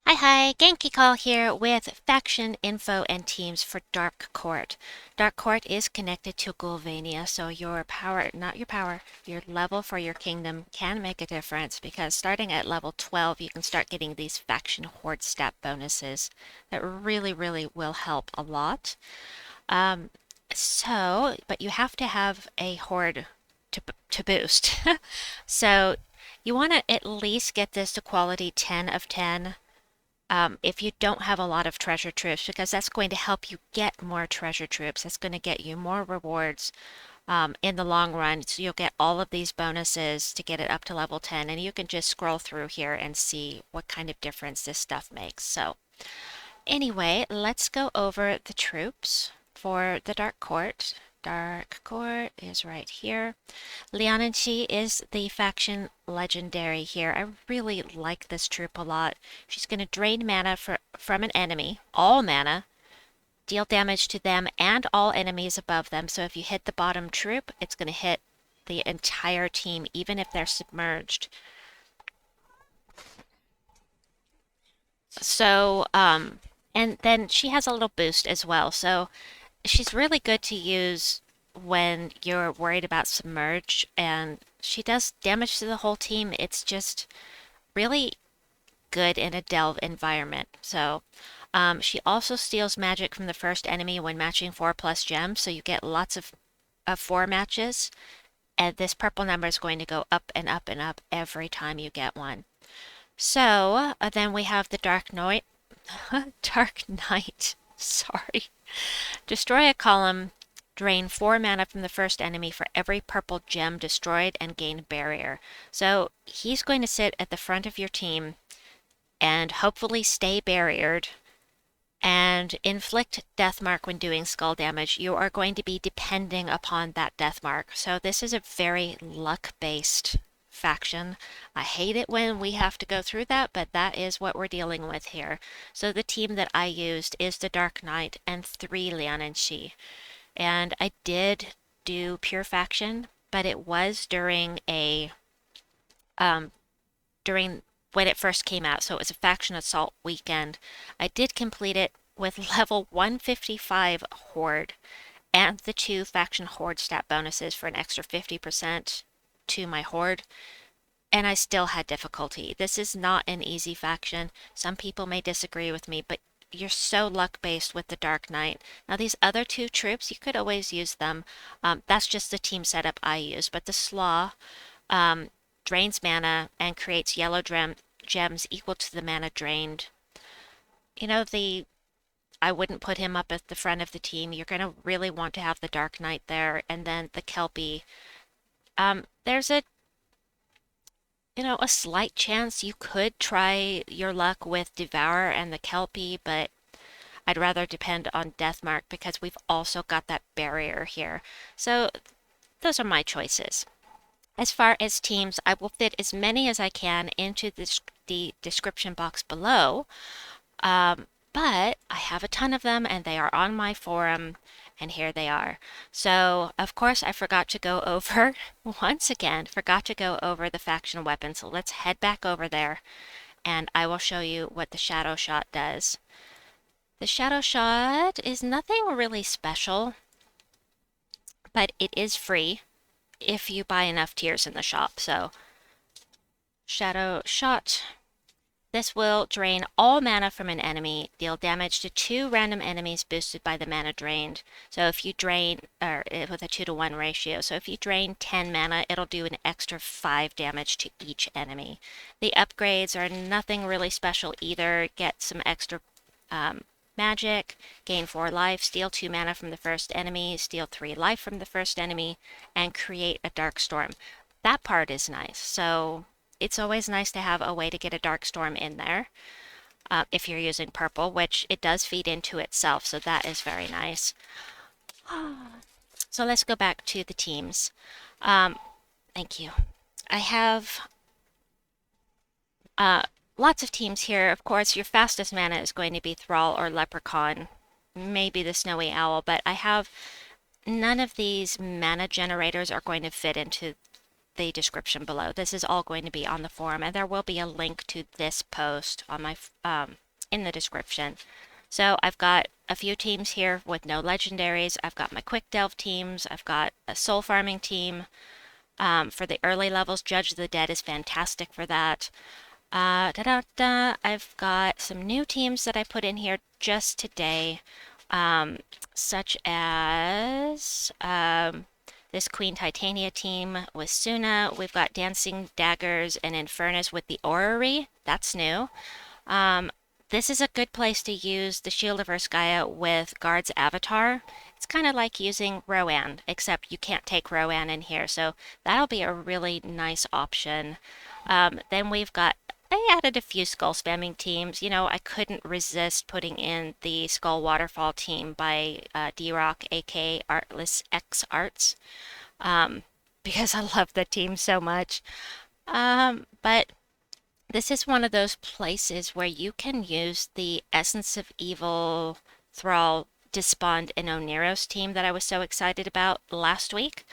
Hi, Genki Call here with faction info and teams for Dark Court. Dark Court is connected to Gulvania, so your power, not your power, your level for your kingdom can make a difference because starting at level 12, you can start getting these faction horde stat bonuses that really will help a lot. Um, but you have to have a horde to boost. So you want to at least get this to quality 10 of 10 if you don't have a lot of treasure troops, because that's going to help you get more treasure troops. That's going to get you more rewards in the long run. So you'll get all of these bonuses to get it up to level 10, and you can just scroll through here and see what kind of difference this stuff makes. So anyway, let's go over the troops for the Dark Court. Dark Court is right here. Leanansidhe is the faction legendary here. I really like this troop a lot. She's going to drain mana from an enemy, all mana, deal damage to them and all enemies above them. So if you hit the bottom troop, it's going to hit the entire team, even if they're submerged. So, and then she has a little boost as well. So she's really good to use when you're worried about submerge, and she does damage to the whole team. It's just really good in a delve environment. So she also steals magic from the first enemy when matching 4+ gems, so you get lots of 4 matches, and this purple number is going to go up and up and up every time you get one. So then we have the Dark Knight. Dark Knight, sorry. Destroy a column, drain 4 mana from the first enemy for every purple gem destroyed, and gain barrier. So he's going to sit at the front of your team and hopefully stay barriered and inflict death mark when doing skull damage. You are going to be depending upon that death mark. So this is a very luck-based faction. I hate it when we have to go through that, but that is what we're dealing with here. So the team that I used is the Dark Knight and 3 Leanansidhe. And I did do pure faction, but it was during during when it first came out, so it was a faction assault weekend. I did complete it with level 155 horde and the 2 faction horde stat bonuses for an extra 50% to my horde, and I still had difficulty. This is not an easy faction. Some people may disagree with me, but you're so luck-based with the Dark Knight. Now, these other 2 troops, you could always use them. That's just the team setup I use, but the Slaw drains mana and creates yellow gems equal to the mana drained. You know, I wouldn't put him up at the front of the team. You're going to really want to have the Dark Knight there, and then the Kelpie. There's a slight chance you could try your luck with Devour and the Kelpie, but I'd rather depend on Deathmark because we've also got that barrier here. So those are my choices. As far as teams, I will fit as many as I can into the description box below, but I have a ton of them and they are on my forum, and here they are. So, of course, I forgot to go over, once again, forgot to go over the faction weapons. So let's head back over there and I will show you what the Shadow Shot does. The Shadow Shot is nothing really special, but it is free if you buy enough tiers in the shop. So, Shadow Shot. This will drain all mana from an enemy, deal damage to 2 random enemies boosted by the mana drained. So if you drain, or with a 2-to-1 ratio, so if you drain 10 mana, it'll do an extra 5 damage to each enemy. The upgrades are nothing really special either. Get some extra magic, gain 4 life, steal 2 mana from the first enemy, steal 3 life from the first enemy, and create a dark storm. That part is nice. So it's always nice to have a way to get a dark storm in there if you're using purple, which it does feed into itself, so that is very nice. So let's go back to the teams. Thank you. I have lots of teams here. Of course, your fastest mana is going to be Thrall or Leprechaun, maybe the Snowy Owl, but I have none of these mana generators are going to fit into the description below. This is all going to be on the forum, and there will be a link to this post on my in the description. So I've got a few teams here with no legendaries. I've got my quick delve teams. I've got a soul farming team. For the early levels, Judge of the Dead is fantastic for that. I've got some new teams that I put in here just today, such as this Queen Titania team with Suna. We've got Dancing Daggers and Infernus with the Orrery. That's new. This is a good place to use the Shield of Urskaya with Guard's Avatar. It's kind of like using Rowan, except you can't take Rowan in here, so that'll be a really nice option. Then we've got, I added a few skull spamming teams. You know, I couldn't resist putting in the Skull Waterfall team by D-Rock, aka Artless X Arts, because I love the team so much. But this is one of those places where you can use the Essence of Evil Thrall, Despond, and Oneros team that I was so excited about last week.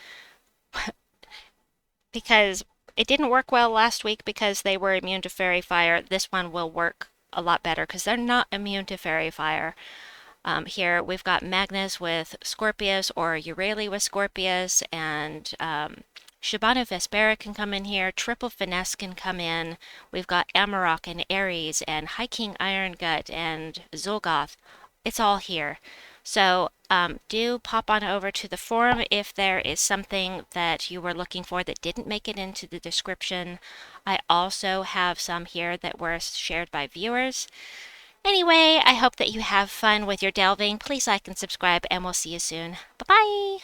Because it didn't work well last week because they were immune to Fairy Fire. This one will work a lot better because they're not immune to Fairy Fire. Here we've got Magnus with Scorpius or Euryale with Scorpius, and Shabana Vespera can come in here, Triple Finesse can come in, we've got Amarok and Ares and High King Irongut and Zolgoth. It's all here. So do pop on over to the forum if there is something that you were looking for that didn't make it into the description. I also have some here that were shared by viewers. Anyway, I hope that you have fun with your delving. Please like and subscribe, and we'll see you soon. Bye-bye!